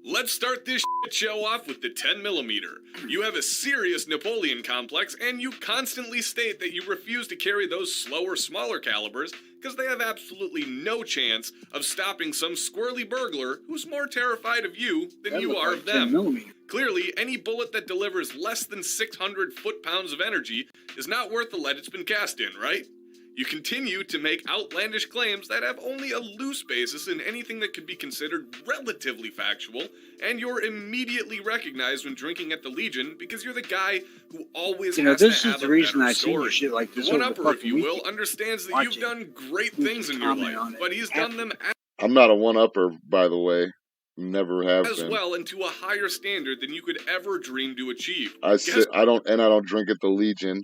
Let's start this shit show off with the 10mm. You have a serious Napoleon complex, and you constantly state that you refuse to carry those slower, smaller calibers because they have absolutely no chance of stopping some squirrely burglar who's more terrified of you than you are of them. 10mm. Clearly, any bullet that delivers less than 600 foot-pounds of energy is not worth the lead it's been cast in, right? You continue to make outlandish claims that have only a loose basis in anything that could be considered relatively factual, and you're immediately recognized when drinking at the Legion because you're the guy who always has this to is have the a reason better I seen story. shit like this The over the one-upper, if fucking you will, weekend. understands that Watch you've it. done great We things can in your comment on life, it but he's done them I'm not a one-upper, by the way. Never have as been. well and to a higher standard than you could ever dream to achieve. I don't drink at the Legion.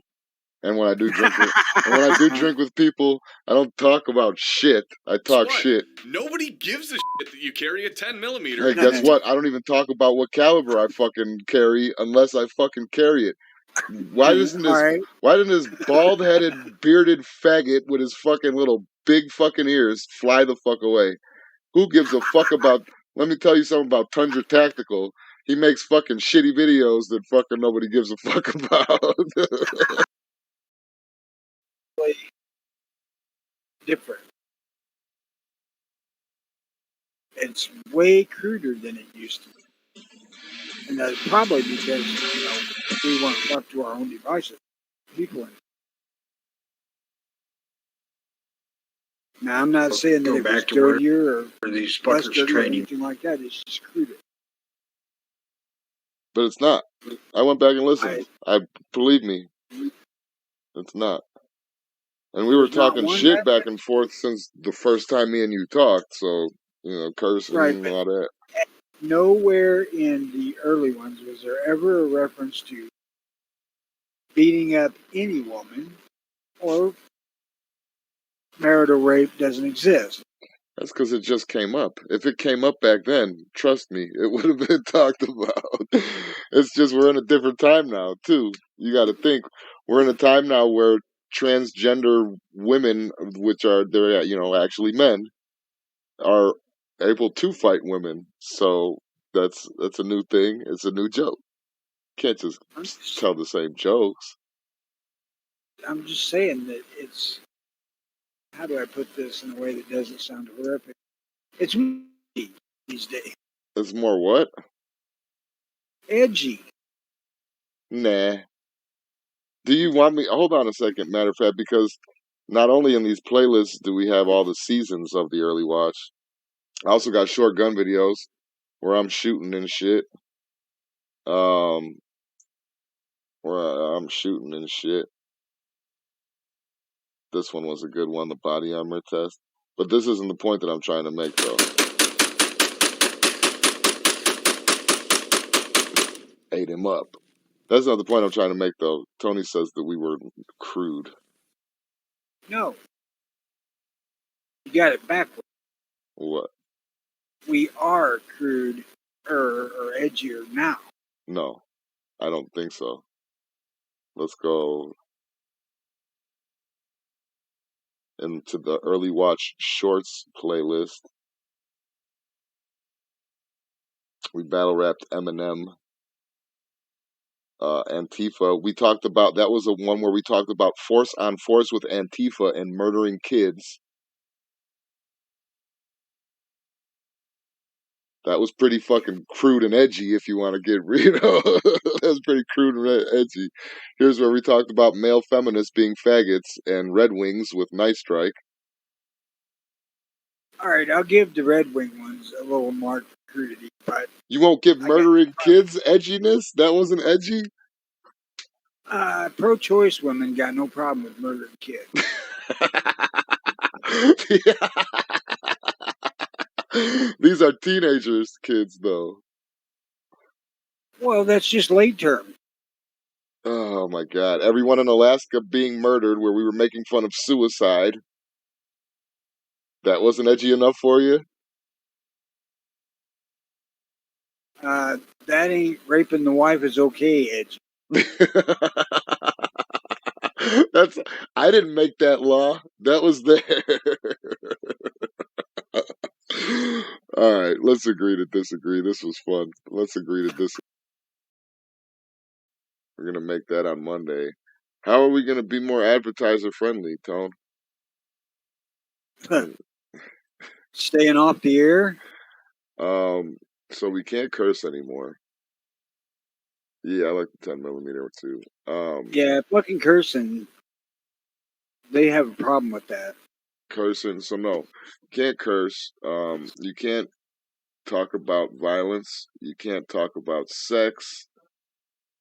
And when I do drink with people, I don't talk about shit. I talk shit. Nobody gives a shit that you carry a 10mm. Hey, guess what? I don't even talk about what caliber I fucking carry unless I fucking carry it. Why doesn't this bald-headed, bearded faggot with his fucking little big fucking ears fly the fuck away? Who gives a fuck about... Let me tell you something about Tundra Tactical. He makes fucking shitty videos that fucking nobody gives a fuck about. Different. It's way cruder than it used to be. And that's probably because, we weren't left to our own devices. People. Now, I'm not saying that it was dirtier or these less fuckers dirty or training. anything like that. It's just cruder. But it's not. I went back and listened. Believe me, it's not. And we were talking shit back and forth since the first time me and you talked, so, cursing and all that. Nowhere in the early ones was there ever a reference to beating up any woman or marital rape doesn't exist. That's because it just came up. If it came up back then, trust me, it would have been talked about. It's just we're in a different time now, too. You got to think. We're in a time now where transgender women, which are, they're, actually men, are able to fight women. So that's a new thing. It's a new joke. Can't just tell the same jokes. I'm just saying that it's... How do I put this in a way that doesn't sound horrific? It's edgy these days. It's more what? Edgy. Nah. Do you want me... Hold on a second, matter of fact, because not only in these playlists do we have all the seasons of the early watch, I also got short gun videos where I'm shooting and shit. This one was a good one, the body armor test. But this isn't the point that I'm trying to make, though. Ate him up. That's not the point I'm trying to make, though. Tony says that we were crude. No. You got it backwards. What? We are crude or edgier now. No, I don't think so. Let's go into the early watch shorts playlist. We battle rapped Eminem, Antifa. We talked about, that was the one where we talked about force on force with Antifa and murdering kids. That was pretty fucking crude and edgy, if you want to get real. That was pretty crude and edgy. Here's where we talked about male feminists being faggots and Red Wings with Night Strike. All right, I'll give the Red Wing ones a little more crudity, but... You won't give murdering kids edginess? That wasn't edgy? Pro-choice women got no problem with murdering kids. These are teenagers' kids, though. Well, that's just late term. Oh, my God. Everyone in Alaska being murdered where we were making fun of suicide. That wasn't edgy enough for you? That ain't raping the wife is okay, edgy. I didn't make that law. That was there. All right, let's agree to disagree. This was fun. Let's agree to disagree. We're gonna make that on Monday. How are we gonna be more advertiser friendly, Tone? Staying off the air. So we can't curse anymore. Yeah, I like the 10mm too. Yeah, fucking cursing. They have a problem with that. Cursing. So no, can't curse. You can't talk about violence. You can't talk about sex.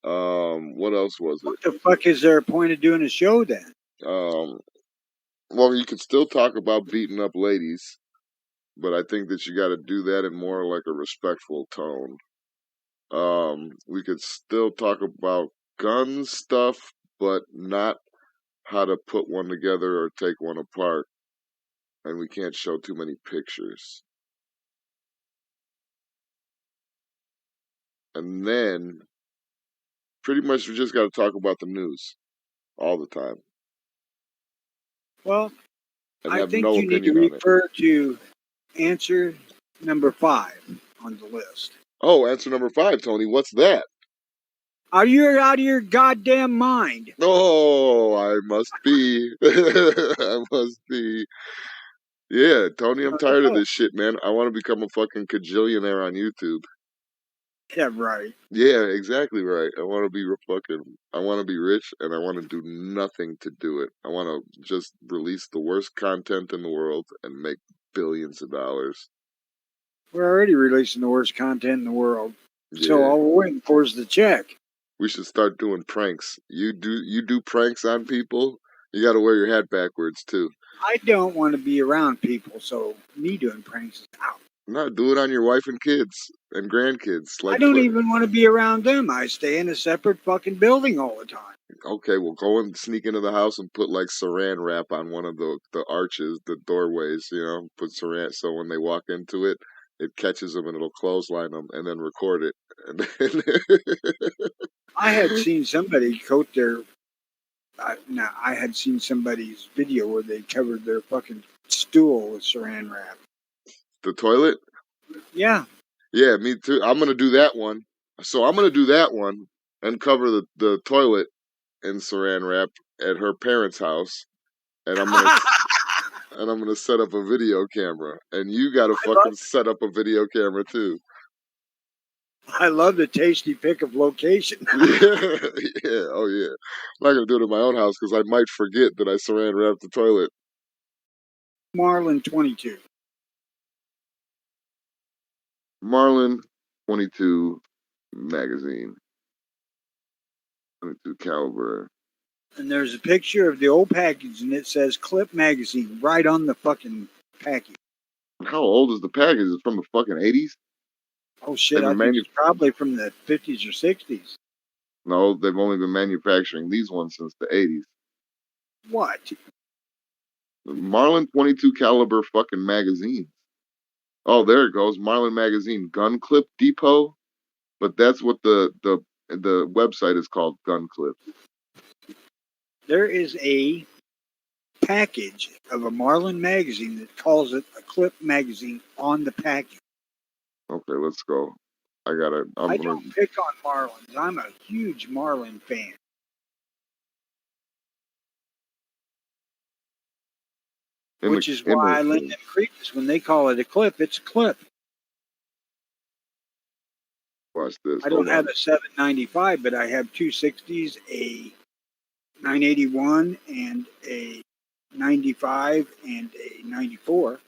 What else was it? What the fuck is there a point of doing a show then? Well, you could still talk about beating up ladies, but I think that you got to do that in more like a respectful tone. We could still talk about gun stuff, but not how to put one together or take one apart. And we can't show too many pictures. And then, pretty much, we just got to talk about the news all the time. Well, and I have think no you need to opinion on it. refer to answer number 5 on the list. Oh, answer number 5, Tony. What's that? Are you out of your goddamn mind? Oh, I must be. I must be. Yeah, Tony, I'm tired of this shit, man. I want to become a fucking cajillionaire on YouTube. Yeah, right. Yeah, exactly right. I want to be I want to be rich, and I want to do nothing to do it. I want to just release the worst content in the world and make billions of dollars. We're already releasing the worst content in the world. Yeah. So all we're waiting for is the check. We should start doing pranks. You do pranks on people. You got to wear your hat backwards too. I don't want to be around people, so me doing pranks is out. No, do it on your wife and kids and grandkids. I don't even want to be around them. I stay in a separate fucking building all the time. Okay, well, go and sneak into the house and put like saran wrap on one of the arches, the doorways. Put saran so when they walk into it, it catches them and it'll clothesline them, and then record it. I had seen somebody coat their. I had seen somebody's video where they covered their fucking stool with saran wrap. The toilet? Yeah. Yeah, me too. I'm gonna do that one. So I'm gonna do that one and cover the toilet in saran wrap at her parents' house, and I'm gonna set up a video camera, and you gotta fucking set up a video camera too. I love the tasty pick of location. Yeah, oh yeah. I'm not gonna do it in my own house because I might forget that I saran wrapped the toilet. Marlin 22. Marlin 22 magazine. 22 caliber. And there's a picture of the old package, and it says Clip Magazine right on the fucking package. How old is the package? Is it from the fucking 80s? Oh shit, I think it's probably from the 50s or 60s. No, they've only been manufacturing these ones since the 80s. What? Marlin 22 caliber fucking magazine. Oh, there it goes. Marlin magazine, Gun Clip Depot. But that's what the website is called, Gun Clip. There is a package of a Marlin magazine that calls it a Clip magazine on the package. Okay, let's go. I don't pick on Marlins. I'm a huge Marlin fan. Which is why I lend them credence. When they call it a clip, it's a clip. Watch this. I don't have a 795, but I have two 60s, a 981, and a 95, and a 94.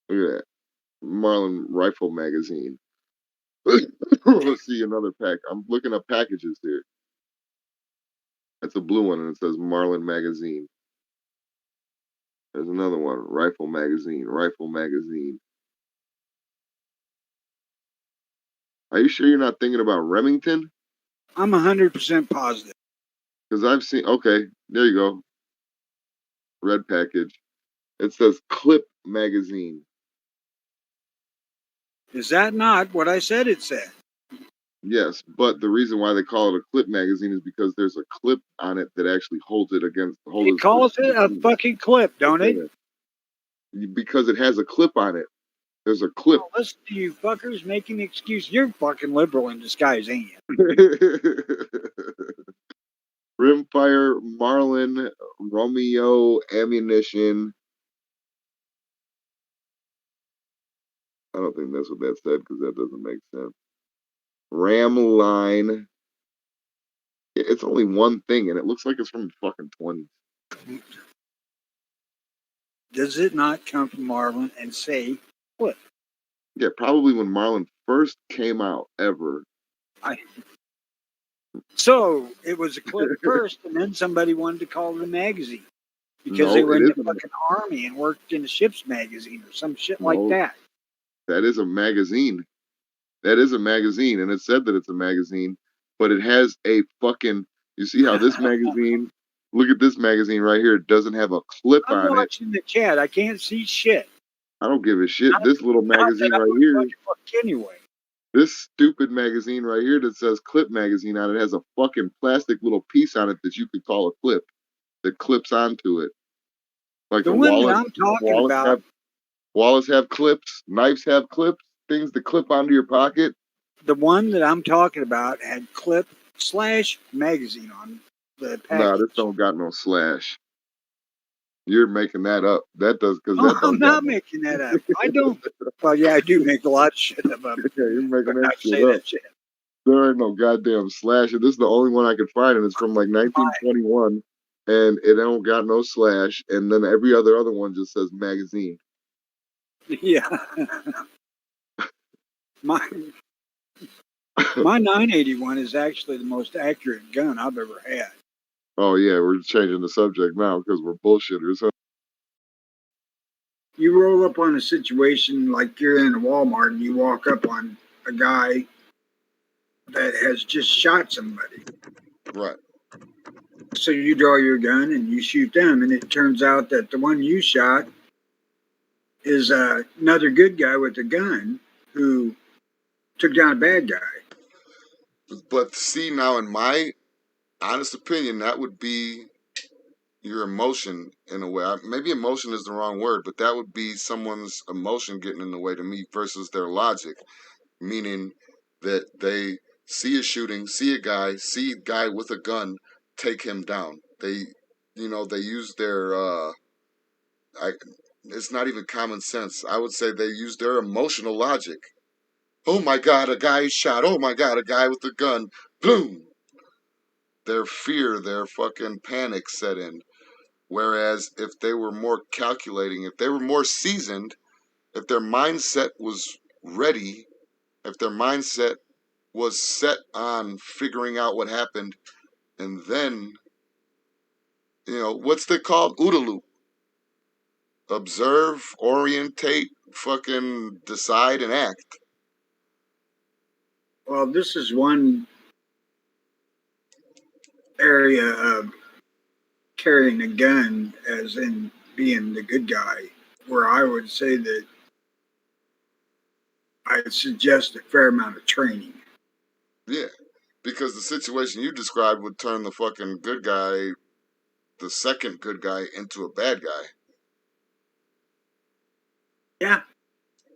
Look at that. Marlin Rifle Magazine. Let's see another pack. I'm looking up packages here. That's a blue one, and it says Marlin Magazine. There's another one, Rifle Magazine, Rifle Magazine. Are you sure you're not thinking about Remington? I'm 100% positive. Because I've seen, okay, there you go. Red package. It says Clip Magazine. Is that not what I said it said? Yes, but the reason why they call it a clip magazine is because there's a clip on it that actually holds it against. It calls it a fucking clip, don't it? because it has a clip on it. There's a clip. Well, listen to you fuckers making excuse. You're fucking liberal in disguise, ain't you? Rimfire, Marlin, Romeo, ammunition. I don't think that's what that said because that doesn't make sense. Ram line. It's only one thing, and it looks like it's from the fucking 20s. Does it not come from Marlin and say what? Yeah, probably when Marlin first came out ever. So it was a clip first, and then somebody wanted to call it a magazine because No, they were it in the isn't. fucking army and worked in a ship's magazine or some shit No. like that. That is a magazine. That is a magazine, and it said that it's a magazine, but it has a fucking. You see how this magazine? Look at this magazine right here. It doesn't have a clip I'm on it. watching the chat. I can't see shit. I don't give a shit. This little Not magazine that I right would here. fuck anyway. This stupid magazine right here that says clip magazine on it has a fucking plastic little piece on it that you could call a clip that clips onto it. Like The the one that Wallace, I'm talking about, Wallace have clips, knives have clips, things that clip onto your pocket. the one that I'm talking about had clip/magazine on the package. Nah, this don't got no slash. You're making that up. That does because Oh, that don't I'm got not no. making that up. I don't. Well, yeah, I do make a lot of shit up. Yeah, you're making But I that shit say up. that shit. There ain't no goddamn slash. This is the only one I could find, and it's from like 1921, and it don't got no slash. And then every other one just says magazine. Yeah. my 981 is actually the most accurate gun I've ever had. Oh yeah, we're changing the subject now because we're bullshitters. Huh? You roll up on a situation like you're in a Walmart and you walk up on a guy that has just shot somebody. Right. So you draw your gun and you shoot them, and it turns out that the one you shot is another good guy with a gun who took down a bad guy. But see, now in my honest opinion, that would be your emotion in a way. Maybe emotion is the wrong word, but that would be someone's emotion getting in the way to me versus their logic, meaning that they see a shooting, see a guy with a gun, take him down. They use their it's not even common sense. I would say they use their emotional logic. Oh my God, a guy is shot. Oh my God, a guy with a gun. Boom. Their fear, their fucking panic set in. Whereas if they were more calculating, if they were more seasoned, if their mindset was ready, if their mindset was set on figuring out what happened, and then, what's they called? OODA loop. Observe, orientate, fucking decide, and act. Well, this is one area of carrying a gun, as in being the good guy, where I would say that I suggest a fair amount of training. Yeah, because the situation you described would turn the fucking good guy, the second good guy, into a bad guy. Yeah.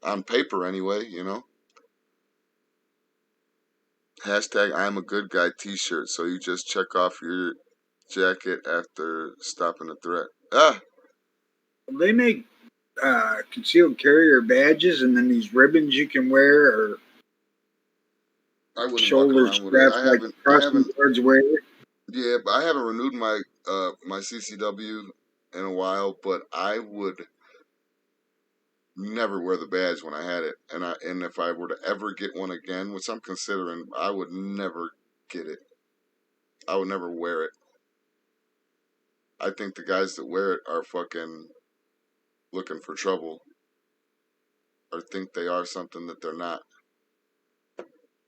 On paper, anyway, Hashtag I'm a good guy t-shirt, so you just check off your jacket after stopping a threat. They make concealed carrier badges and then these ribbons you can wear or I wouldn't shoulder walk around with it. straps like crossing guards wear. Yeah, but I haven't renewed my CCW in a while, but I would never wear the badge when I had it, and if I were to ever get one again, which I'm considering, I would never get it. I would never wear it. I think the guys that wear it are fucking looking for trouble, or think they are something that they're not.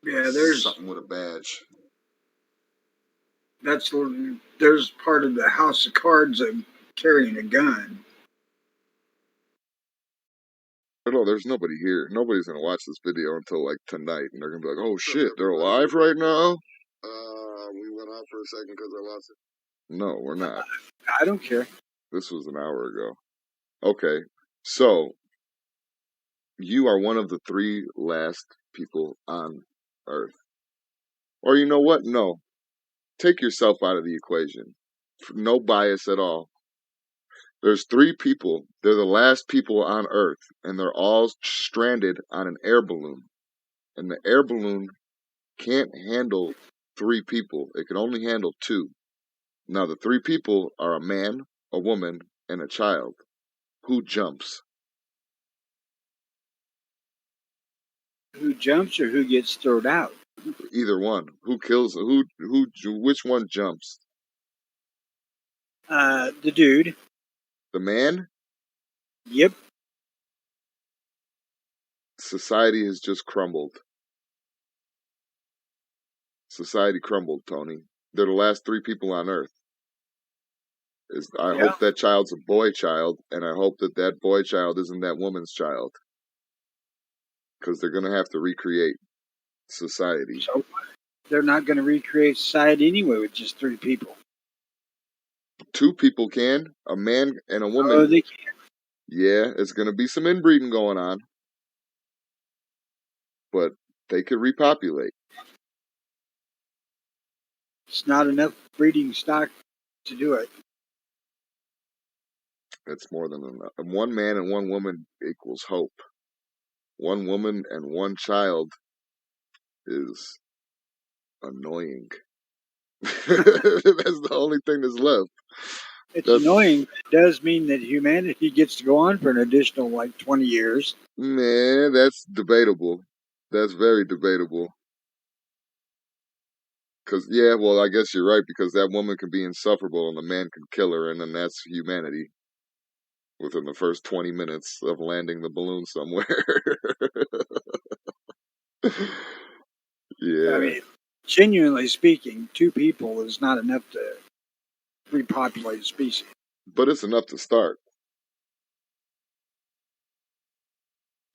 Yeah, there's something with a badge. There's part of the house of cards of carrying a gun. No, there's nobody here. Nobody's gonna watch this video until like tonight, and they're gonna be like, "Oh shit, they're alive right now." We went out for a second because I lost it. No, we're not. I don't care. This was an hour ago. Okay, So, you are one of the 3 last people on Earth. Or you know what? No. Take yourself out of the equation. No bias at all. There's 3 people. They're the last people on Earth, and they're all stranded on an air balloon. And the air balloon can't handle 3 people. It can only handle 2. Now, the 3 people are a man, a woman, and a child. Who jumps? Who jumps or who gets thrown out? Either one. Who kills? Which one jumps? The dude. The man? Yep. Society has just crumbled. Society crumbled, Tony. They're the last 3 people on Earth. I hope that child's a boy child, and I hope that that boy child isn't that woman's child. Because they're going to have to recreate society. So they're not going to recreate society anyway with just 3 people. 2 people can, a man and a woman. Oh, they can. Yeah, it's going to be some inbreeding going on. But they could repopulate. It's not enough breeding stock to do it. It's more than enough. 1 man and 1 woman equals hope. 1 woman and 1 child is annoying. That's the only thing that's left. It's annoying. It does mean that humanity gets to go on for an additional 20 years. Man, that's debatable. That's very debatable. Because, I guess you're right, because that woman can be insufferable and the man can kill her, and then that's humanity within the first 20 minutes of landing the balloon somewhere. Yeah. I mean, genuinely speaking, 2 people is not enough to repopulate a species. But it's enough to start.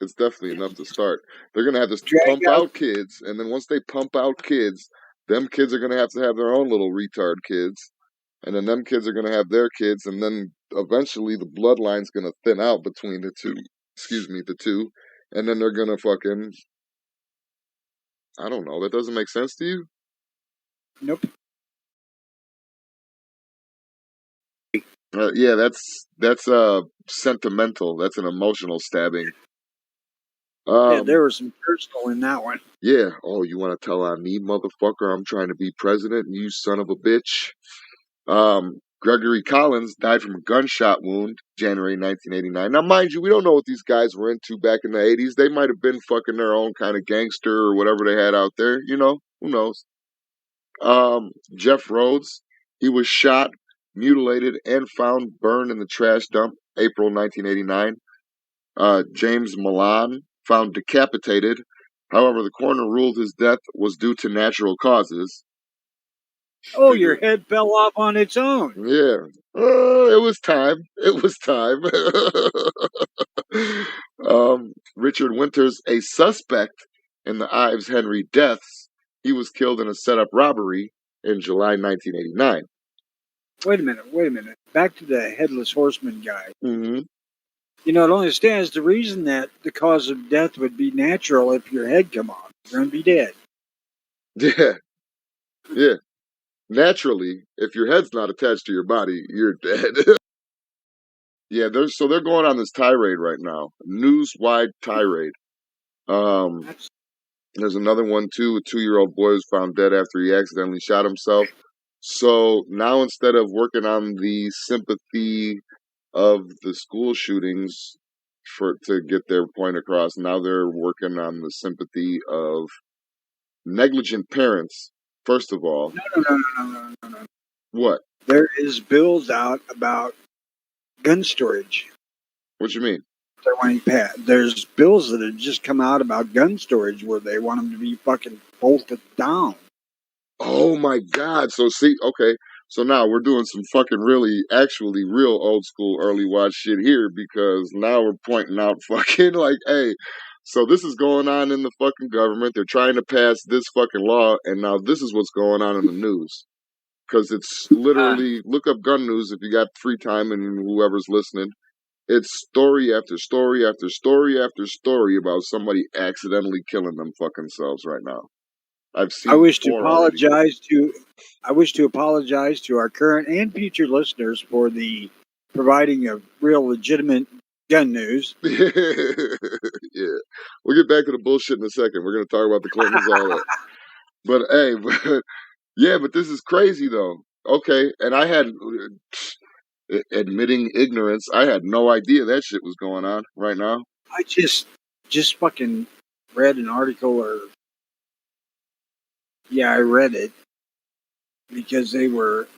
It's definitely enough to start. They're going to have to pump out kids, and then once they pump out kids, them kids are going to have their own little retard kids, and then them kids are going to have their kids, and then eventually the bloodline's going to thin out between the 2. The 2. And then they're going to fucking... I don't know. That doesn't make sense to you? Nope. Yeah, that's sentimental. That's an emotional stabbing. Yeah, there was some personal in that one. Yeah. Oh, you want to tell on me, motherfucker? I'm trying to be president, and you son of a bitch. Gregory Collins died from a gunshot wound, January 1989. Now, mind you, we don't know what these guys were into back in the 80s. They might have been fucking their own kind of gangster or whatever they had out there. You know, who knows? Jeff Rhodes, he was shot, mutilated, and found burned in the trash dump, April 1989. James Milan, found decapitated. However, the coroner ruled his death was due to natural causes. Oh, your head fell off on its own. Yeah. It was time. It was time. Richard Winters, a suspect in the Ives Henry deaths, he was killed in a setup robbery in July 1989. Wait a minute. Back to the headless horseman guy. Mm-hmm. You know, it only stands to reason that the cause of death would be natural if your head come off. You're going to be dead. Yeah. Yeah. Naturally, if your head's not attached to your body, you're dead. Yeah, they're going on this tirade right now. News-wide tirade. There's another one too. A 2-year-old boy was found dead after he accidentally shot himself. So now instead of working on the sympathy of the school shootings to get their point across, now they're working on the sympathy of negligent parents. First of all, No. What? There is bills out about gun storage. What you mean? There's bills that have just come out about gun storage where they want them to be fucking bolted down. Oh my God. So see, okay. So now we're doing some fucking actually real old school early watch shit here, because now we're pointing out fucking hey, so this is going on in the fucking government. They're trying to pass this fucking law, and now this is what's going on in the news. Because it's literally, look up gun news if you got free time and whoever's listening. it's story after story after story after story about somebody accidentally killing them fucking selves right now. I've I seen wish to 4 already. apologize to our current and future listeners for the providing of real legitimate gun news. Yeah. We'll get back to the bullshit in a second. We're going to talk about the Clintons, all that. But hey, but this is crazy though. Okay, and I had, admitting ignorance, I had no idea that shit was going on right now. I just fucking read an article, I read it because they were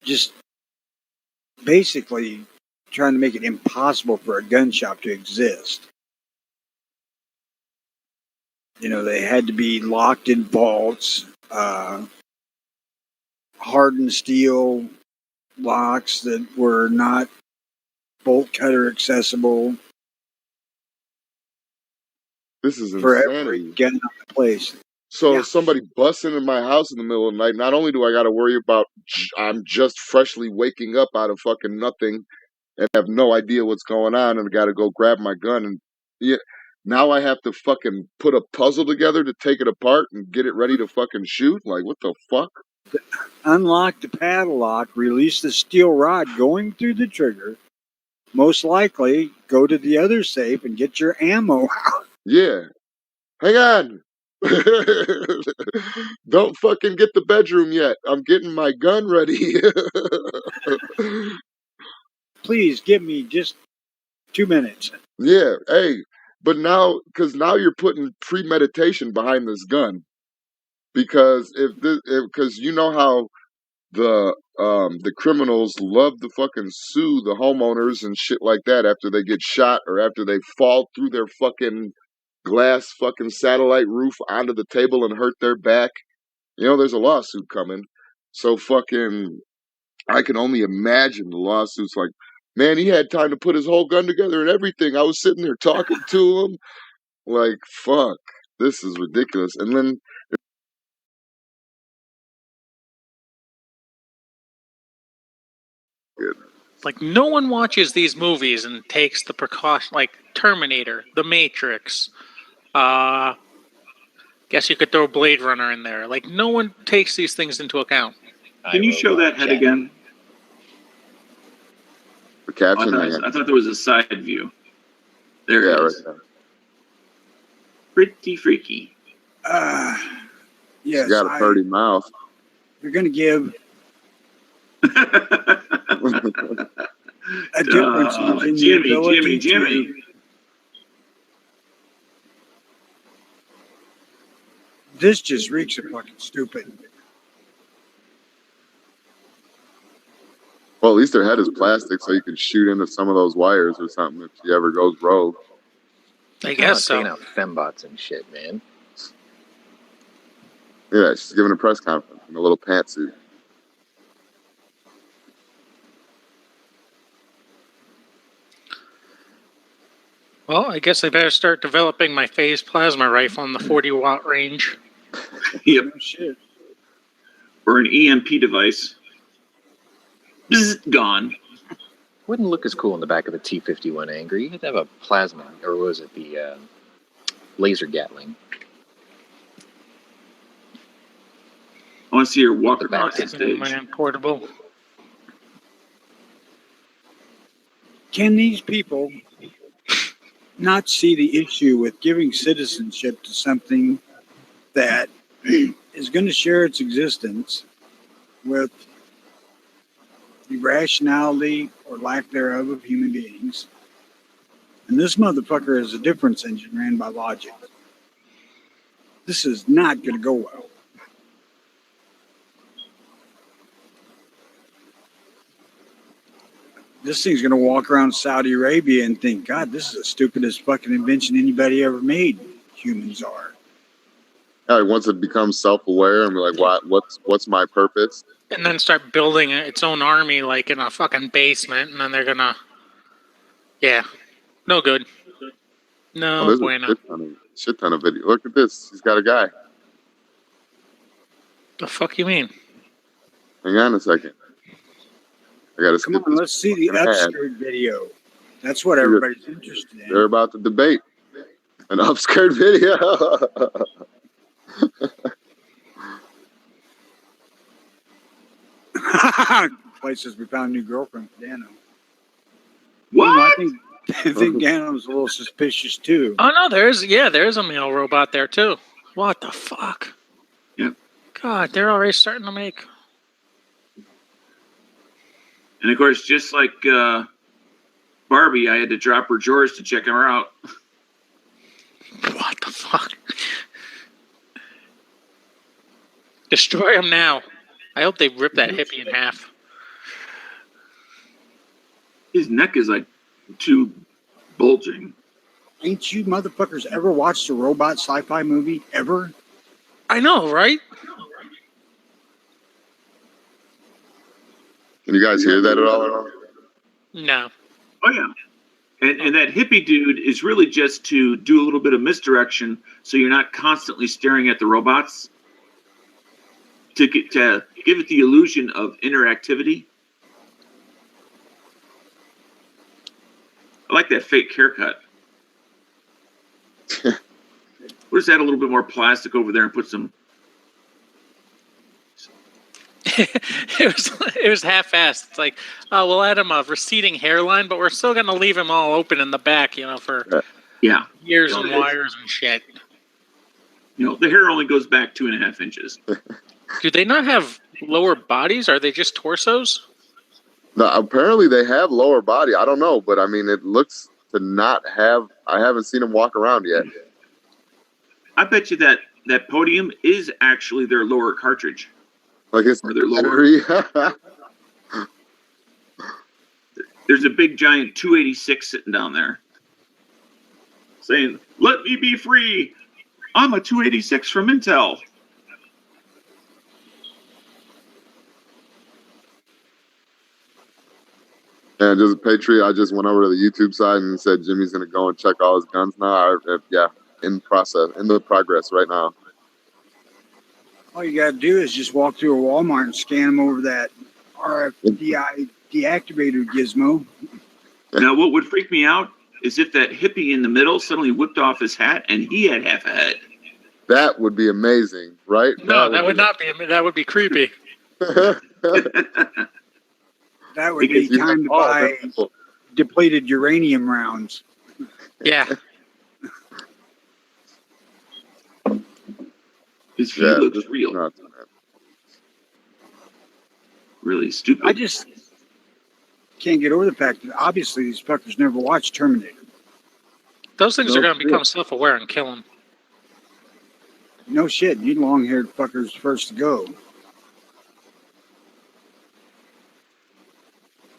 just basically trying to make it impossible for a gun shop to exist. You know, they had to be locked in vaults, hardened steel locks that were not bolt cutter accessible This is for every insanity. gun on the place. So Yeah. if somebody busts into my house in the middle of the night, not only do I got to worry about I'm just freshly waking up out of fucking nothing and have no idea what's going on, and I got to go grab my gun, and yeah, now I have to fucking put a puzzle together to take it apart and get it ready to fucking shoot. Like, what the fuck? Unlock the padlock, release the steel rod going through the trigger. Most likely, go to the other safe and get your ammo out. Yeah, hang on. Don't fucking get the bedroom yet. I'm getting my gun ready. Please give me just 2 minutes. Yeah, hey, but now, because now you're putting premeditation behind this gun, because because you know how the criminals love to fucking sue the homeowners and shit like that after they get shot or after they fall through their fucking glass fucking satellite roof onto the table and hurt their back. You know, there's a lawsuit coming. So fucking, I can only imagine the lawsuits. Like, man, he had time to put his whole gun together and everything. I was sitting there talking to him. Like, fuck, this is ridiculous. And then, Like, no one watches these movies and takes the precaution, like Terminator, The Matrix. Guess you could throw Blade Runner in there. Like, no one takes these things into account. Can you show that head again? the Oh, caption, I thought there was a side view. There it is. right there. Pretty freaky. Yes, She's got a pretty mouth. you're going to give a difference in the ability Jimmy. to... This just reeks of fucking stupid. Well, at least their head is plastic, so you can shoot into some of those wires or something if she ever goes rogue. I guess taking so. out fembots and shit, man. Yeah, she's giving a press conference in a little pantsuit. Well, I guess I better start developing my phase plasma rifle in the 40-watt range. Yep. Oh, shit. Or an EMP device. Bzz, gone. Wouldn't look as cool in the back of a T-51 Angry. You'd have a plasma, or was it the laser Gatling? I want to see her walk The across the back. stage. Man, portable. Can these people not see the issue with giving citizenship to something that is going to share its existence with the rationality or lack thereof of human beings? And this motherfucker is a difference engine ran by logic. This is not going to go well. This thing's going to walk around Saudi Arabia and think, God, this is the stupidest fucking invention anybody ever made. Humans are. Yeah, once it becomes self-aware and be like, what's my purpose? And then start building its own army, like, in a fucking basement, and then they're gonna... Yeah. No good. Oh, No there's bueno. a shit ton of video. Look at this. He's got a guy. The fuck you mean? Hang on a second. I gotta Come skip on, this let's see the fucking ad. upskirt video. That's what everybody's interested in. They're about to debate an upskirt video. Places we found a new girlfriend for Dano. What? I think Dano's a little suspicious too. Oh no, there's a male robot there too. What the fuck? Yep. God, they're already starting to make. And of course, just like Barbie, I had to drop her drawers to check her out. What the fuck? Destroy him now. I hope they rip that hippie in half. His neck is like too bulging. Ain't you motherfuckers ever watched a robot sci-fi movie ever? I know, right? Can you guys hear that at all? Or no? No. Oh yeah. And that hippie dude is really just to do a little bit of misdirection, so you're not constantly staring at the robots. To give it the illusion of interactivity. I like that fake haircut. We'll just add a little bit more plastic over there and put some. it was half-assed. It's like, oh, we'll add him a receding hairline, but we're still going to leave him all open in the back, for ears and wires and shit. The hair only goes back 2.5 inches. Do they not have lower bodies? Are they just torsos? No, apparently they have lower body. I don't know, but I mean, it looks to not have. I haven't seen them walk around yet. I bet you that podium is actually their lower cartridge. Like it's or their battery. There's a big giant 286 sitting down there, saying, "Let me be free. I'm a 286 from Intel." And just a Patriot, I just went over to the YouTube side and said Jimmy's gonna go and check all his guns now. In the progress right now. All you gotta do is just walk through a Walmart and scan them over that RFID deactivator gizmo. Now, what would freak me out is if that hippie in the middle suddenly whipped off his hat and he had half a head. That would be amazing, right? No, that would not be. That would be creepy. That would be time to buy depleted uranium rounds. Yeah. His view looks real. Nuts, really stupid. I just can't get over the fact that obviously these fuckers never watched Terminator. Those things are going to become self-aware and kill them. No shit, you long-haired fuckers first to go.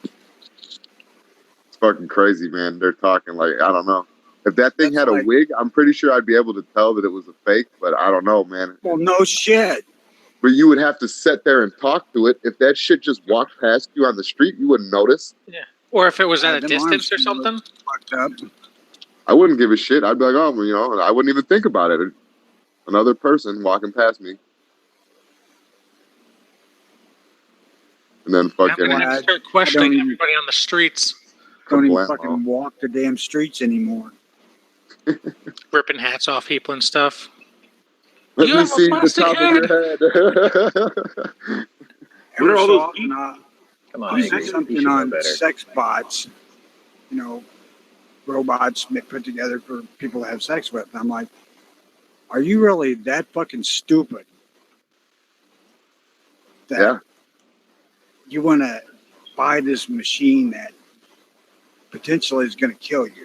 It's fucking crazy, man. They're talking like, I don't know. If that thing had a wig, I'm pretty sure I'd be able to tell that it was a fake, but I don't know, man. Well, no shit. But you would have to sit there and talk to it. If that shit just walked past you on the street, you wouldn't notice. Yeah. Or if it was at a distance or something. Fucked up. I wouldn't give a shit. I'd be like, oh, I wouldn't even think about it. Another person walking past me. And then fucking... I'm going to start questioning everybody on the streets. Don't even fucking walk the damn streets anymore. Ripping hats off people and stuff. Let me see the top of your head. What are all those people? Come on, see something on sex bots, robots put together for people to have sex with. And I'm like, are you really that fucking stupid? That you want to buy this machine that potentially is going to kill you?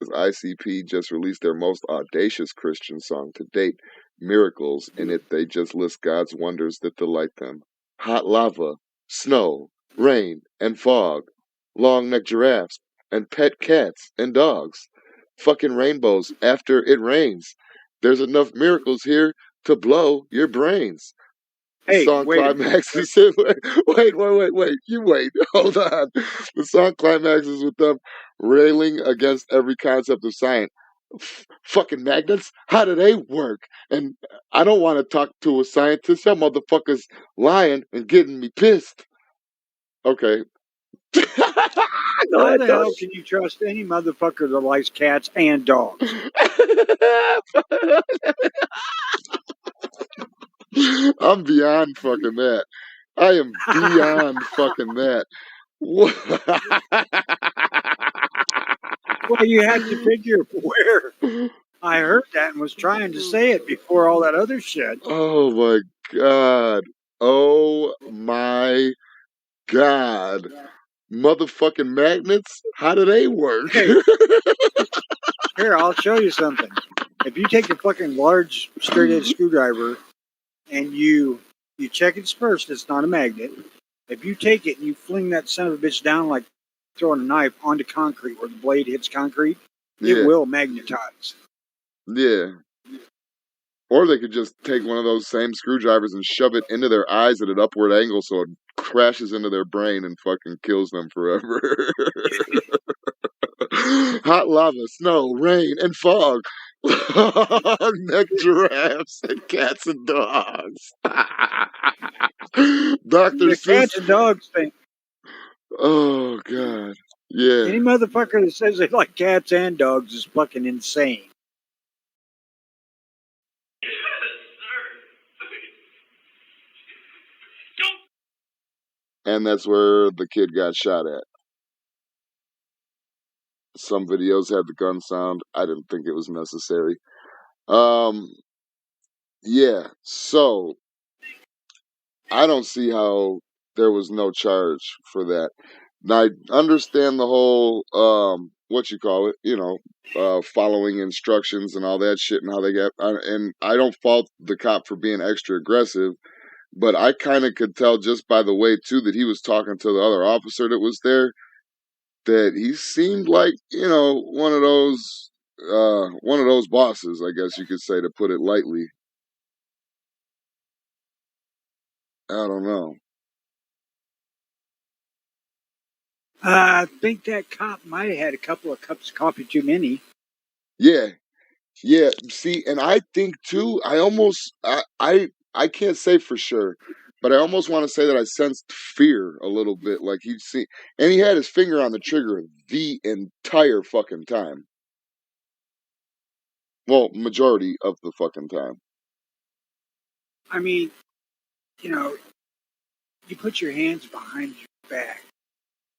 ICP just released their most audacious Christian song to date, Miracles. In it, they just list God's wonders that delight them. Hot lava, snow, rain, and fog, long-necked giraffes, and pet cats and dogs. Fucking rainbows after it rains. There's enough miracles here to blow your brains. Hey, song climaxes. Wait. You wait. Hold on. The song climaxes with them railing against every concept of science. Fucking magnets? How do they work? And I don't want to talk to a scientist. That motherfucker's lying and getting me pissed. Okay, How the hell can you trust any motherfucker that likes cats and dogs? I'm beyond fucking that. I am beyond fucking that. What? Well, you have to figure where I heard that and was trying to say it before all that other shit. Oh my god. Oh my god. Motherfucking magnets? How do they work? Hey, here, I'll show you something. If you take a fucking large straight edge screwdriver and you check its first, it's not a magnet. If you take it and you fling that son of a bitch down like throwing a knife onto concrete where the blade hits concrete, Yeah. it will magnetize. Yeah. Or they could just take one of those same screwdrivers and shove it into their eyes at an upward angle so it crashes into their brain and fucking kills them forever. Hot lava, snow, rain, and fog. Neck giraffes and cats and dogs. Dr. The Seuss. cats and dogs thing. Oh, God. Yeah. Any motherfucker that says they like cats and dogs is fucking insane. And that's where the kid got shot at. Some videos had the gun sound. I didn't think it was necessary. Yeah, so I don't see how there was no charge for that. Now, I understand the whole, what you call it, following instructions and all that shit and how they got, and I don't fault the cop for being extra aggressive, but I kind of could tell just by the way, too, that he was talking to the other officer that was there, that he seemed like, one of those bosses, I guess you could say, to put it lightly. I don't know. I think that cop might have had a couple of cups of coffee too many. Yeah, see, and I think too, I can't say for sure, but I almost want to say that I sensed fear a little bit, like and he had his finger on the trigger the entire fucking time. Well, majority of the fucking time. I mean, you put your hands behind your back.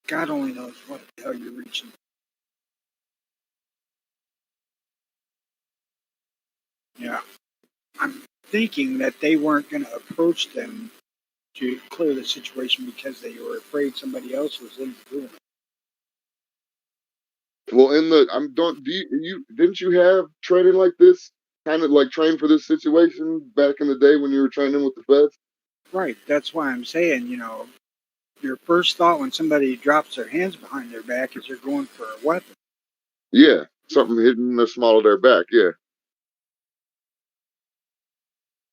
God only knows what the hell you're reaching. Yeah. I'm thinking that they weren't going to approach them to clear the situation because they were afraid somebody else was in the room. Well, didn't you have training like this? Kind of like train for this situation back in the day when you were training with the feds? Right. That's why I'm saying, your first thought when somebody drops their hands behind their back is they're going for a weapon. Yeah, something hidden in the small of their back, yeah.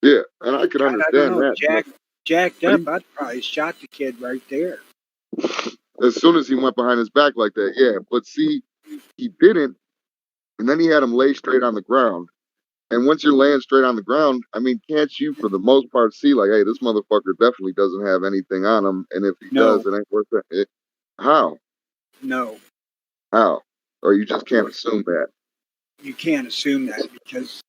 Yeah, and I could God, I don't understand know. that. Jacked up, I'd probably shot the kid right there. As soon as he went behind his back like that, yeah. But see, he didn't, and then he had him lay straight on the ground. And once you're laying straight on the ground, I mean, can't you, for the most part, see like, hey, this motherfucker definitely doesn't have anything on him, and if he No. does, it ain't worth it. How? No. How? Or you just can't assume that. You can't assume that because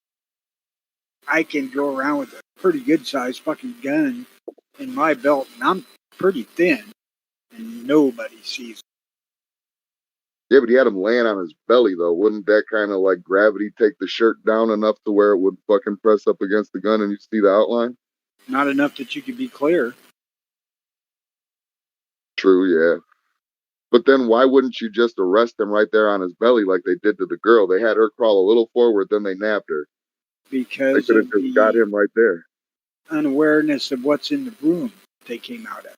I can go around with a pretty good sized fucking gun in my belt, and I'm pretty thin, and nobody sees it. Yeah, but he had him laying on his belly, though. Wouldn't that kind of like gravity take the shirt down enough to where it would fucking press up against the gun and you see the outline? Not enough that you could be clear. True, yeah. But then why wouldn't you just arrest him right there on his belly like they did to the girl? They had her crawl a little forward, then they nabbed her. They Because could have of just got the him right there. unawareness of what's in the room they came out of.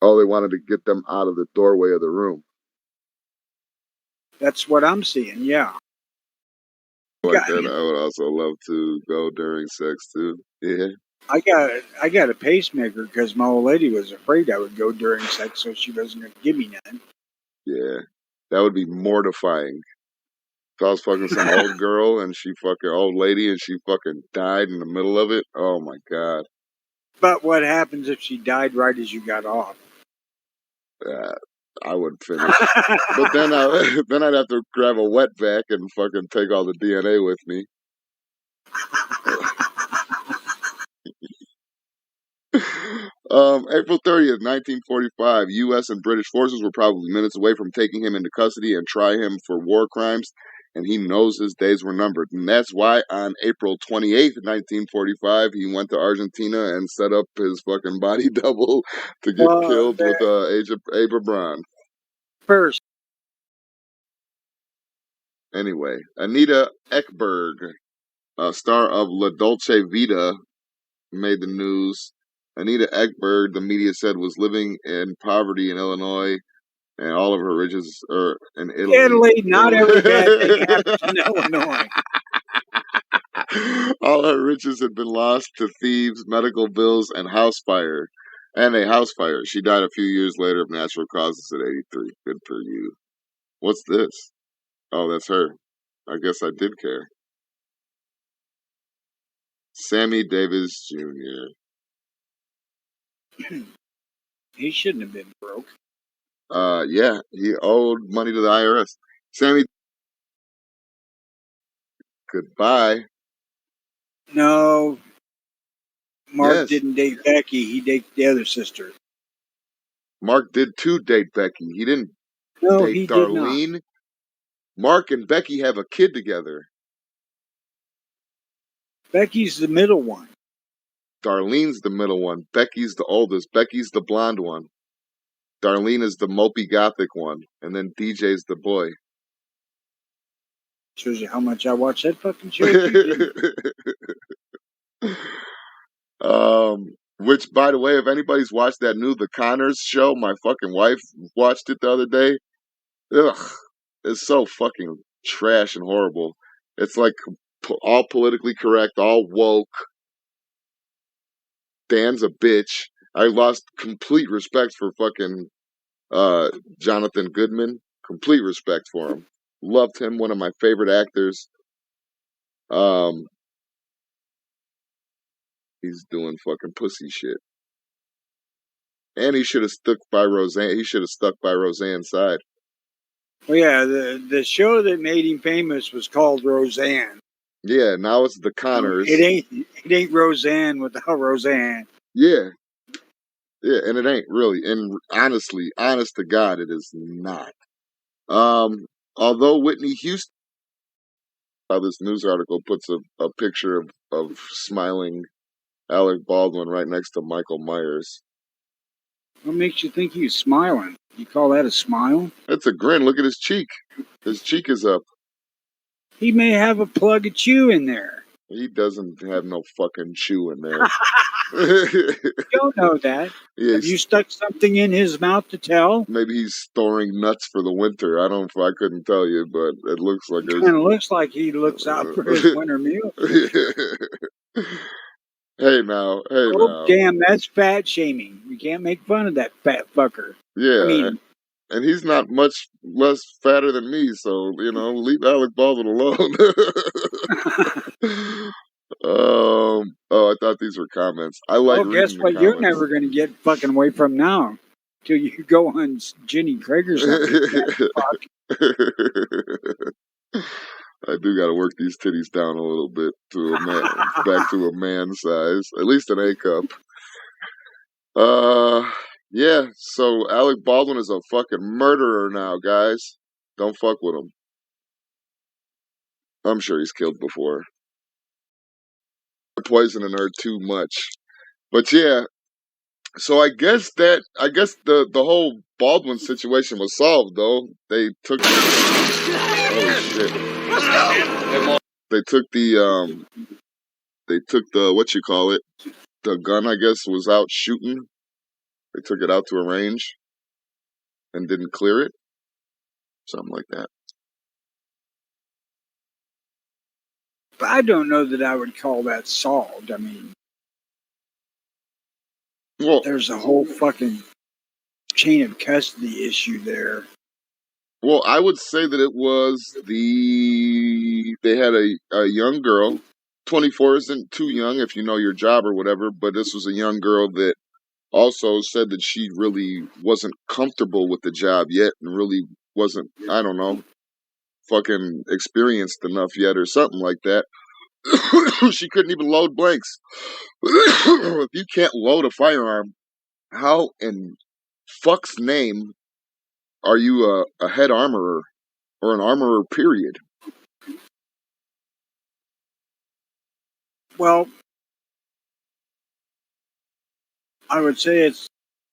Oh, they wanted to get them out of the doorway of the room. That's what I'm seeing, yeah. Like that, I would also love to go during sex too. Yeah. I got a pacemaker because my old lady was afraid I would go during sex, so she wasn't going to give me none. Yeah. That would be mortifying. If I was fucking some old girl and she fucking old lady and she fucking died in the middle of it. Oh my God. But what happens if she died right as you got off? I would finish. But then I'd have to grab a wet vac and fucking take all the DNA with me. April 30th, 1945, U.S. and British forces were probably minutes away from taking him into custody and try him for war crimes, and he knows his days were numbered. And that's why on April 28th, 1945, he went to Argentina and set up his fucking body double to get killed with Ava Braun. First. Anyway, Anita Ekberg, star of La Dolce Vita, made the news. Anita Ekberg, the media said, was living in poverty in Illinois, and all of her riches are in Italy. Italy, not every bad thing happens in Illinois. All her riches had been lost to thieves, medical bills, and a house fire. She died a few years later of natural causes at 83. Good for you. What's this? Oh, that's her. I guess I did care. Sammy Davis Jr. He shouldn't have been broke. Yeah, he owed money to the IRS. Sammy, goodbye. No, Mark Yes. didn't date Becky. He dated the other sister. Mark did too date Becky. He didn't No, date he Darlene. did not. Mark and Becky have a kid together. Becky's the middle one. Darlene's the middle one. Becky's the oldest. Becky's the blonde one. Darlene is the mopey gothic one. And then DJ's the boy. Shows you how much I watch that fucking show. Which, by the way, if anybody's watched that new The Connors show, my fucking wife watched it the other day. Ugh, it's so fucking trash and horrible. It's like all politically correct, all woke. Dan's a bitch. I lost complete respect for fucking Jonathan Goodman. Complete respect for him. Loved him, one of my favorite actors. He's doing fucking pussy shit. And he should have stuck by Roseanne. He should have stuck by Roseanne's side. Well, yeah, the show that made him famous was called Roseanne. Yeah, now it's The Connors. It ain't Roseanne without Roseanne. Yeah. Yeah, and it ain't really. And honestly, honest to God, it is not. Although Whitney Houston, this news article puts a picture of smiling Alec Baldwin right next to Michael Myers. What makes you think he's smiling? You call that a smile? That's a grin. Look at his cheek. His cheek is up. He may have a plug of chew in there. He doesn't have no fucking chew in there. You don't know that. Yeah, have you stuck something in his mouth to tell? Maybe he's storing nuts for the winter. I couldn't tell you, but it looks like it kind of looks like he looks out for his winter meal. Hey now. Damn, that's fat shaming. You can't make fun of that fat fucker. Yeah. I mean, and he's not much less fatter than me, so, leave Alec Baldwin alone. I thought these were comments. I like reading guess what? the You're comments. never going to get fucking away from now. Till you go on Jenny Craig or something. I do got to work these titties down a little bit to a man, back to a man size, at least an A cup. Yeah. So Alec Baldwin is a fucking murderer now, guys. Don't fuck with him. I'm sure he's killed before. Poisoning her too much, but yeah. So I guess the whole Baldwin situation was solved, though. They took holy shit. They took the what you call it, the gun, I guess, was out shooting. They took it out to a range and didn't clear it, something like that. But I don't know that I would call that solved. I mean, Well, there's a whole fucking chain of custody issue there. Well, I would say that it was they had a young girl. 24 isn't too young if you know your job or whatever, but this was a young girl that also said that she really wasn't comfortable with the job yet and really wasn't, I don't know, fucking experienced enough yet or something like that. She couldn't even load blanks. If you can't load a firearm, how in fuck's name are you a head armorer or an armorer, period? Well, I would say it's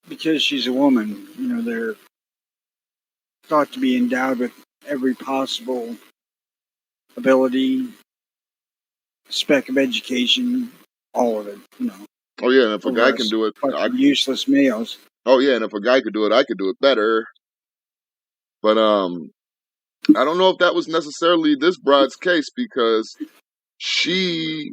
because she's a woman. You know, they're thought to be endowed with every possible ability, speck of education, all of it. You know, Oh yeah, and if a over guy can us do it, fucking useless males. oh yeah, and if a guy could do it, I could do it better. But I don't know if that was necessarily this broad's case, because she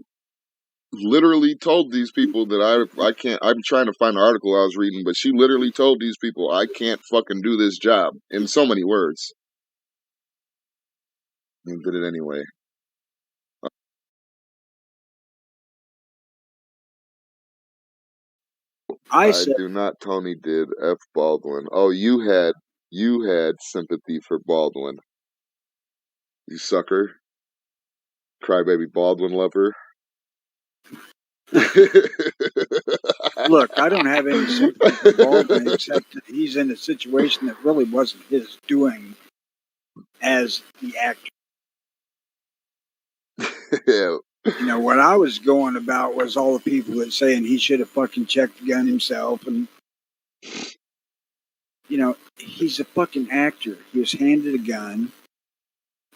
literally told these people that I can't. I'm trying to find the article I was reading, but she literally told these people I can't fucking do this job in so many words, and did it anyway. I I said, do not. Tony did. F. Baldwin. Oh, you had sympathy for Baldwin, you sucker, crybaby Baldwin lover. look, I don't have any sympathy for Baldwin except that he's in a situation that really wasn't his doing as the actor. Yeah. You know, what I was going about was all the people that saying he should have fucking checked the gun himself. And, you know, he's a fucking actor. He was handed a gun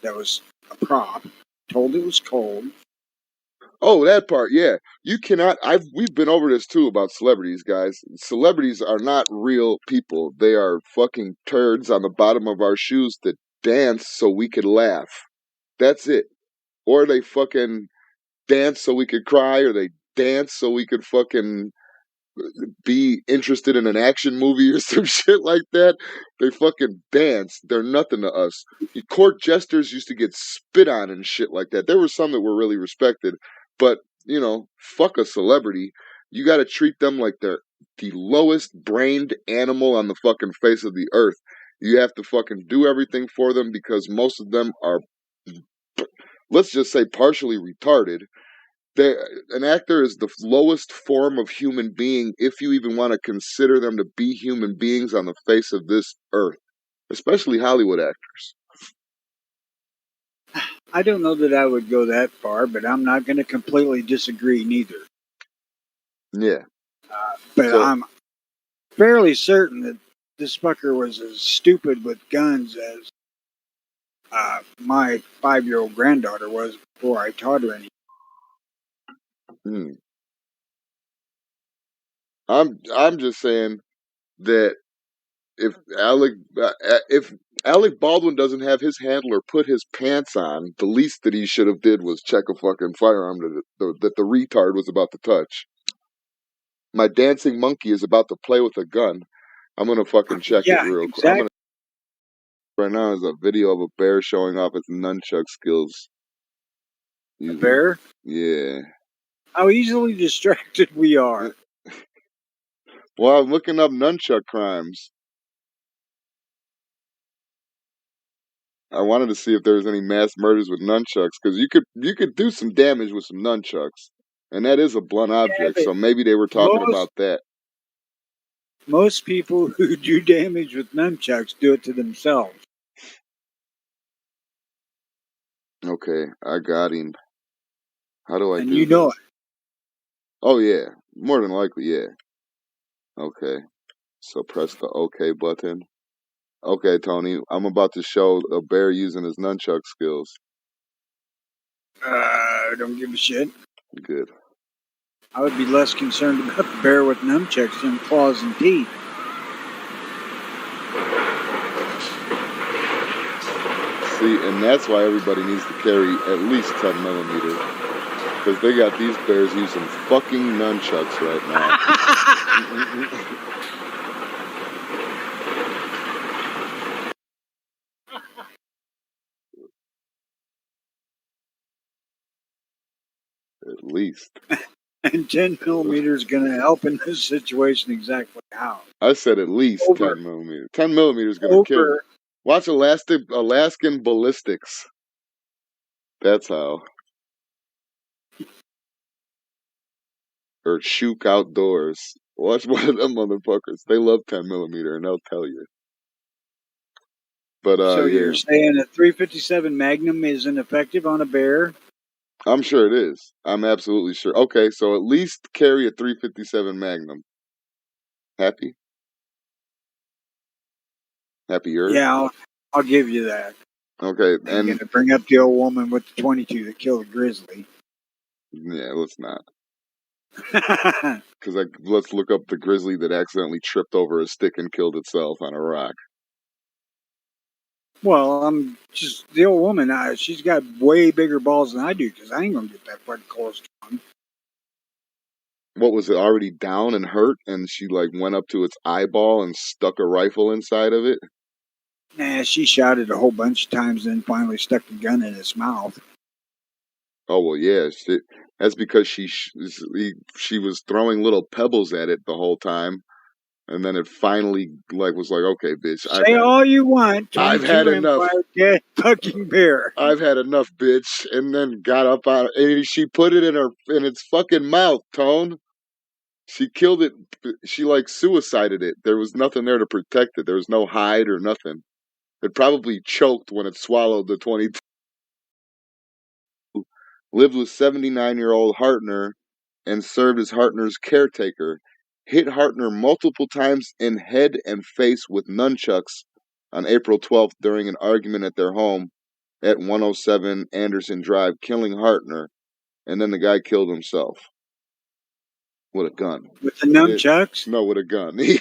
that was a prop, told it was cold. Oh, that part, yeah. You cannot. We've been over this too about celebrities, guys. Celebrities are not real people. They are fucking turds on the bottom of our shoes that dance so we could laugh. That's it. Or they fucking dance so we could cry, or they dance so we could fucking be interested in an action movie or some shit like that. They fucking dance. They're nothing to us. Court jesters used to get spit on and shit like that. There were some that were really respected, but you know, fuck a celebrity. You got to treat them like they're the lowest brained animal on the fucking face of the earth. You have to fucking do everything for them because most of them are, let's just say, partially retarded. An actor is the lowest form of human being, if you even want to consider them to be human beings on the face of this earth, especially Hollywood actors. I don't know that I would go that far, but I'm not going to completely disagree neither. Yeah. But So, I'm fairly certain that this fucker was as stupid with guns as my 5-year-old granddaughter was before I taught her any. I'm just saying that if Alec Baldwin doesn't have his handler put his pants on, the least that he should have did was check a fucking firearm that the retard was about to touch. My dancing monkey is about to play with a gun. I'm gonna fucking check it Yeah, real quick. exactly. Right now is a video of a bear showing off its nunchuck skills. A bear? Yeah. How easily distracted we are. Well, I'm looking up nunchuck crimes. I wanted to see if there was any mass murders with nunchucks, because you could do some damage with some nunchucks, and that is a blunt object. Yeah, so maybe they were talking about that. Most people who do damage with nunchucks do it to themselves. Okay, I got him. How do I And do you know this? Oh yeah, more than likely, yeah. Okay, so press the OK button. Okay, Tony, I'm about to show a bear using his nunchuck skills. Don't give a shit. Good. I would be less concerned about the bear with nunchucks than claws and teeth. See, and that's why everybody needs to carry at least 10 millimeter. Because they got these bears using fucking nunchucks right now. At least. And 10 millimeter is going to help in this situation exactly how? I said at least Over. 10 millimeter. 10 millimeter is going to kill me. Over. Watch Alaskan Ballistics. That's how. Or Shook Outdoors. Watch one of them motherfuckers. They love 10 millimeter, and they'll tell you. But So yeah, you're saying a 357 Magnum isn't effective on a bear? I'm sure it is. I'm absolutely sure. Okay, so at least carry a 357 Magnum. Happy? Happier? Yeah, I'll give you that. Okay, I'm and going to bring up the old woman with the 22 that killed a grizzly. yeah, let's not. Because let's look up the grizzly that accidentally tripped over a stick and killed itself on a rock. Well, I'm just the old woman. She's got way bigger balls than I do because I ain't gonna get that fucking close to one. What was it, already down and hurt, and she like went up to its eyeball and stuck a rifle inside of it? Nah, she shot it a whole bunch of times, and then finally stuck the gun in its mouth. Oh well, yeah. That's because she was throwing little pebbles at it the whole time, and then it finally was like, okay, bitch, Say all you want, I've had 22 enough. Empire dead fucking bear. I've had enough, bitch. And then got up out, and she put it in its fucking mouth. Tone. She killed it. She suicided it. There was nothing there to protect it. There was no hide or nothing. It probably choked when it swallowed the 22. Lived with 79-year-old Hartner and served as Hartner's caretaker. Hit Hartner multiple times in head and face with nunchucks on April 12th during an argument at their home at 107 Anderson Drive, killing Hartner, and then the guy killed himself with a gun. With the nunchucks? No, with a gun. He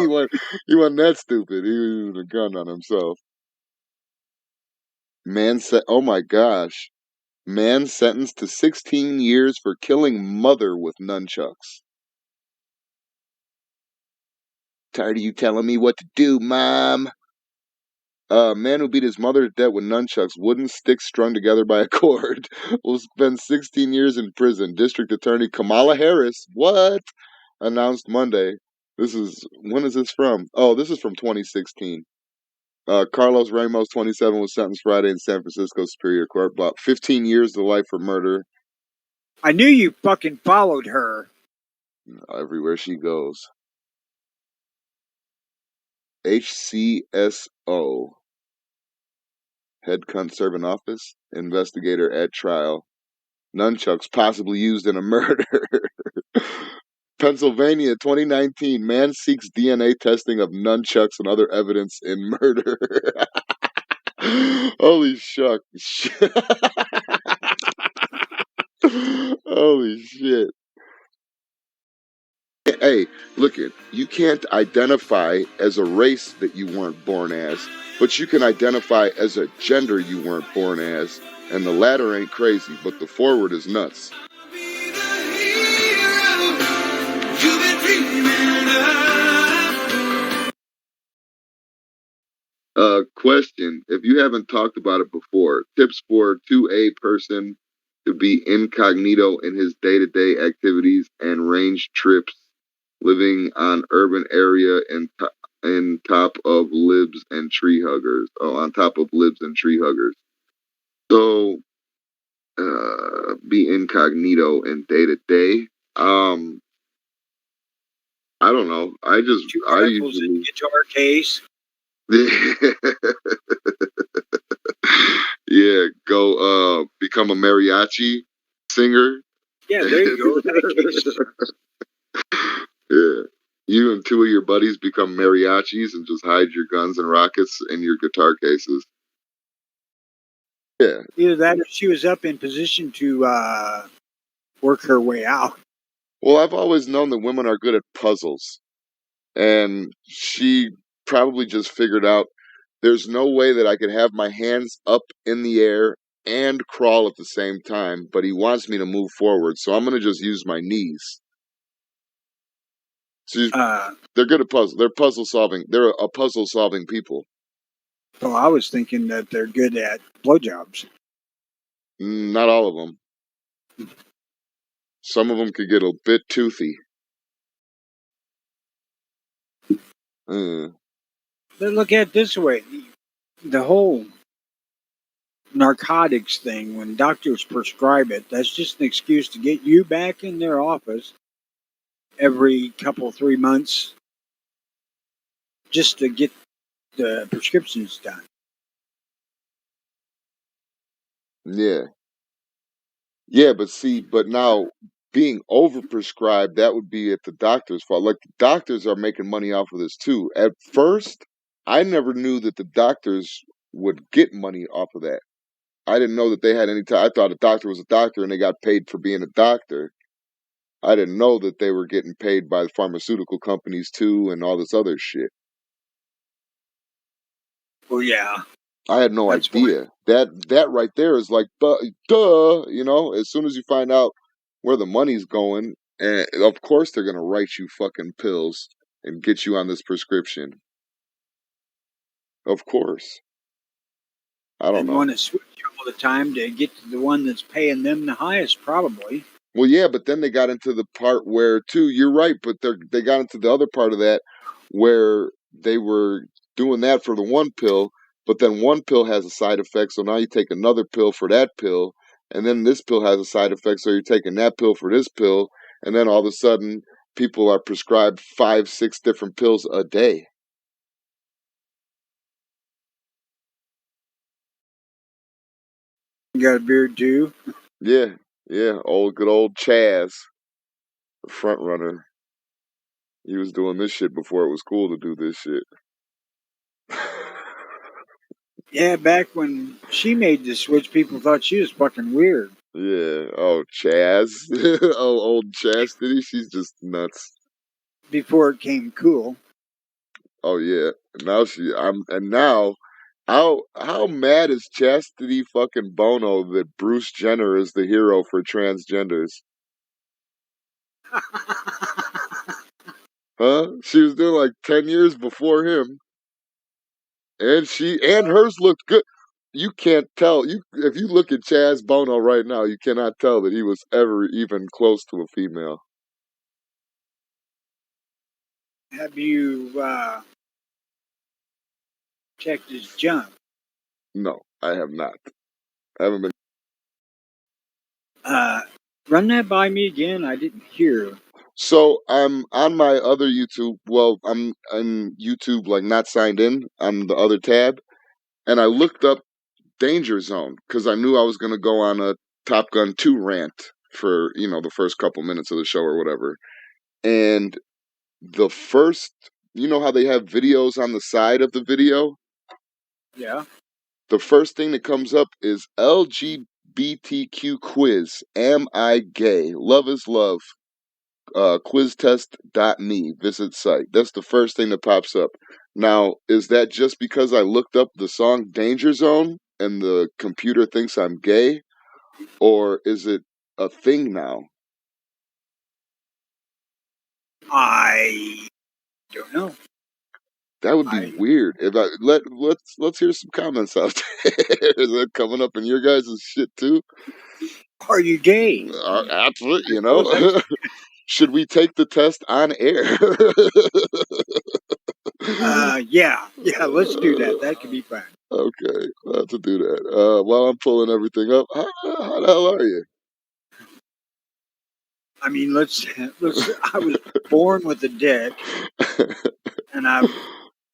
wasn't that stupid. He was with a gun on himself. Oh my gosh. Man sentenced to 16 years for killing mother with nunchucks. Tired of you telling me what to do, Mom? Man who beat his mother to death with nunchucks, wooden sticks strung together by a cord, will spend 16 years in prison. District Attorney Kamala Harris, announced Monday. When is this from? Oh, this is from 2016. Carlos Ramos, 27, was sentenced Friday in San Francisco Superior Court. About 15 years to life for murder. I knew you fucking followed her. Everywhere she goes. HCSO. Head cunt serving office. Investigator at trial. Nunchucks possibly used in a murder. Pennsylvania, 2019. Man seeks DNA testing of nunchucks and other evidence in murder. Holy shuck. Holy shit. Hey, look it. You can't identify as a race that you weren't born as, but you can identify as a gender you weren't born as, and the latter ain't crazy, but the forward is nuts. Question. If you haven't talked about it before, tips for 2A person to be incognito in his day-to-day activities and range trips, living on urban area and top of libs and tree huggers. Oh, on top of libs and tree huggers. So, be incognito in day-to-day. I don't know. I rifles in the guitar case. Yeah, go become a mariachi singer. Yeah, there you go. Yeah. You and two of your buddies become mariachis and just hide your guns and rockets in your guitar cases. Yeah. Either that or she was up in position to work her way out. Well, I've always known that women are good at puzzles. And she probably just figured out there's no way that I could have my hands up in the air and crawl at the same time, but he wants me to move forward, so I'm going to just use my knees. They're good at puzzles. They're puzzle solving. They're a puzzle solving people. Well, I was thinking that they're good at blowjobs. Not all of them. Some of them could get a bit toothy. But look at it this way. The whole narcotics thing, when doctors prescribe it, that's just an excuse to get you back in their office every couple, 3 months just to get the prescriptions done. Yeah. Yeah, but now being overprescribed, that would be at the doctor's fault. Like the doctors are making money off of this too. At first, I never knew that the doctors would get money off of that. I didn't know that they had any time. I thought a doctor was a doctor and they got paid for being a doctor. I didn't know that they were getting paid by the pharmaceutical companies too and all this other shit. Well, yeah. I had no That's idea. That right there is like, duh, you know, as soon as you find out where the money's going, and of course they're gonna write you fucking pills and get you on this prescription. Of course. I don't And know. want to switch all the time to get to the one that's paying them the highest, probably. Well, yeah, but then they got into the part where, too, you're right, but they got into the other part of that where they were doing that for the one pill, but then one pill has a side effect, so now you take another pill for that pill, and then this pill has a side effect, so you're taking that pill for this pill, and then all of a sudden, people are prescribed 5, 6 different pills a day. You got a beard, too? Yeah, good old Chaz, the front runner. He was doing this shit before it was cool to do this shit. Yeah, back when she made the switch, people thought she was fucking weird. Yeah. Oh, Chaz. Oh, old Chastity. She's just nuts. Before it came cool. Oh yeah. Now how mad is Chastity fucking Bono that Bruce Jenner is the hero for transgenders? Huh? She was doing like 10 years before him. And hers looked good. You can't tell. If you look at Chaz Bono right now, you cannot tell that he was ever even close to a female. Have you checked his junk? No, I have not. I haven't been. Run that by me again. I didn't hear. So I'm on my other YouTube. Well, I'm on YouTube, like not signed in on the other tab, and I looked up Danger Zone because I knew I was going to go on a Top Gun 2 rant for the first couple minutes of the show or whatever. And the first, you know how they have videos on the side of the video? Yeah. The first thing that comes up is LGBTQ quiz. Am I gay? Love is love. Quiztest.me, visit site. That's the first thing that pops up. Now, is that just because I looked up the song Danger Zone and the computer thinks I'm gay? Or is it a thing now? I don't know. That would be weird. If let's hear some comments out there. Is that coming up in your guys' shit too? Are you gay? Absolutely, Should we take the test on air? Yeah, let's do that. That could be fun. Okay, I'll have to do that. While I'm pulling everything up, how the hell are you? I mean, let's. I was born with a dick, and I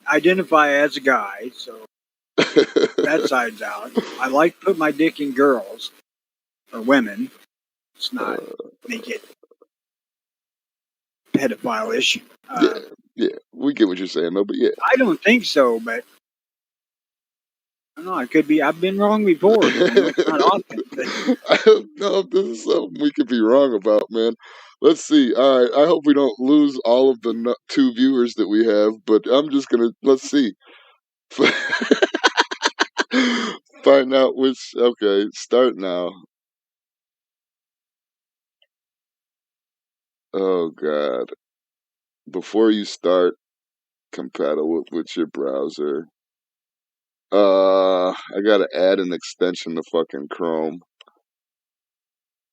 identify as a guy, so that side's out. I like to put my dick in girls or women. It's not make it pedophile-ish. Yeah, we get what you're saying, though. But yeah, I don't think so, but I don't know. I could be. I've been wrong before. It's not often. But I don't know if this is something we could be wrong about, man. Let's see. All right, I hope we don't lose all of the 2 viewers that we have, but I'm just gonna let's see. Find out which. Okay, start now. Oh God! Before you start, compatible with your browser. I gotta add an extension to fucking Chrome.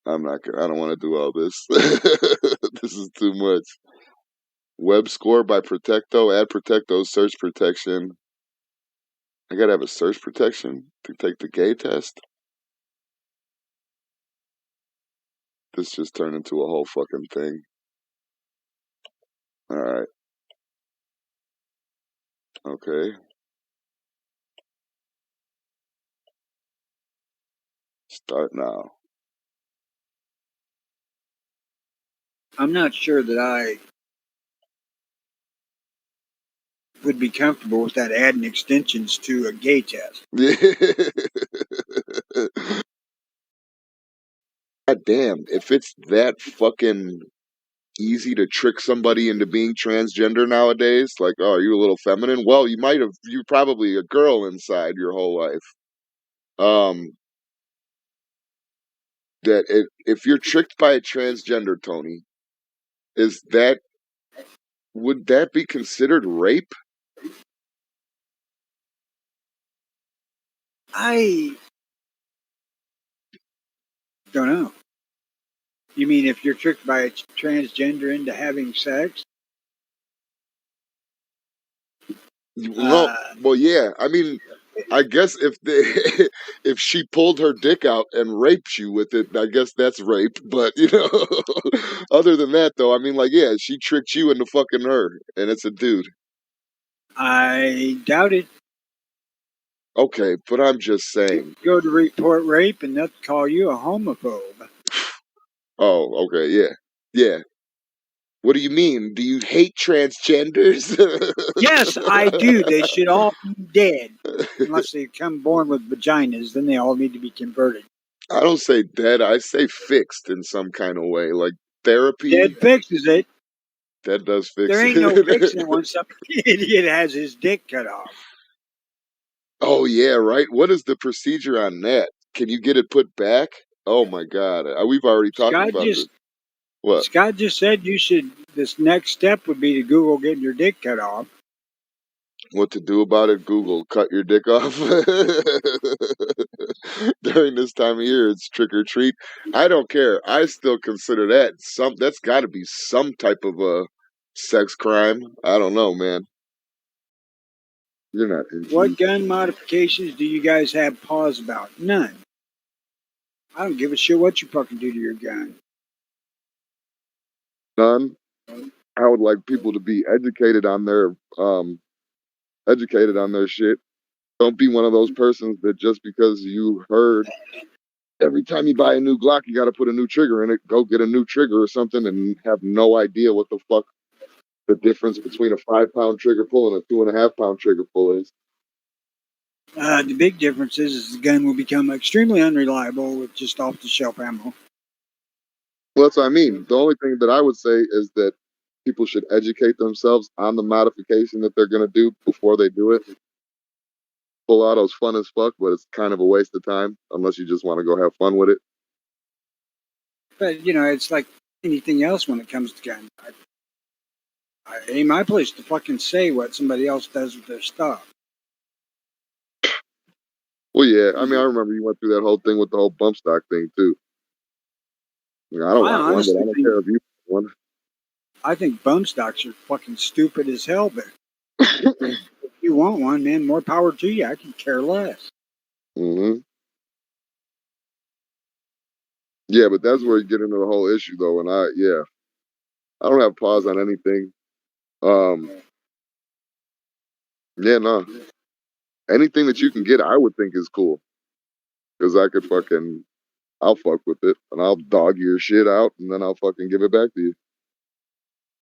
I'm not gonna. I don't want to do all this. This is too much. Web score by Protecto. Add Protecto search protection. I gotta have a search protection to take the gay test. This just turned into a whole fucking thing. All right. Okay. Start now. I'm not sure that I would be comfortable with that adding extensions to a gay test. God damn, if it's that fucking easy to trick somebody into being transgender nowadays, like, oh, are you a little feminine? Well, you're probably a girl inside your whole life. That if you're tricked by a transgender, Tony, would that be considered rape? I don't know. You mean if you're tricked by a transgender into having sex? No, well, yeah. I mean, I guess if she pulled her dick out and raped you with it, I guess that's rape. But other than that, though, I mean, like, yeah, she tricked you into fucking her, and it's a dude. I doubt it. Okay, but I'm just saying. Go to report rape and they'll call you a homophobe. Oh, okay, yeah. What do you mean? Do you hate transgenders? Yes, I do. They should all be dead. Unless they come born with vaginas, then they all need to be converted. I don't say dead. I say fixed in some kind of way, like therapy. Dead fixes it. That does fix There ain't it. no fixing it once some idiot has his dick cut off. Oh yeah, right. What is the procedure on that? Can you get it put back? Oh my god, we've already talked about this. What? Scott just said you should. This next step would be to Google getting your dick cut off. What to do about it? Google, cut your dick off. During this time of year, it's trick or treat. I don't care. I still consider that that's got to be some type of a sex crime. I don't know, man. You're not. What gun modifications do you guys have pause about? None. I don't give a shit what you fucking do to your gun. None. I would like people to be educated on their shit. Don't be one of those persons that just because you heard every time you buy a new Glock, you got to put a new trigger in it. Go get a new trigger or something and have no idea what the fuck the difference between a 5-pound trigger pull and a 2.5-pound trigger pull is. The big difference is the gun will become extremely unreliable with just off-the-shelf ammo. Well, that's what I mean. The only thing that I would say is that people should educate themselves on the modification that they're going to do before they do it. Full auto's fun as fuck, but it's kind of a waste of time unless you just want to go have fun with it. But, it's like anything else when it comes to guns. It ain't my place to fucking say what somebody else does with their stuff. Well, yeah. I mean, I remember you went through that whole thing with the whole bump stock thing, too. I don't want one, but I don't care if you want one. I think bump stocks are fucking stupid as hell, but if you want one, man, more power to you. I can care less. Mm-hmm. Yeah, but that's where you get into the whole issue, though. And I don't have pause on anything. Yeah, no. Anything that you can get, I would think is cool. Because I'll fuck with it, and I'll dog your shit out, and then I'll fucking give it back to you.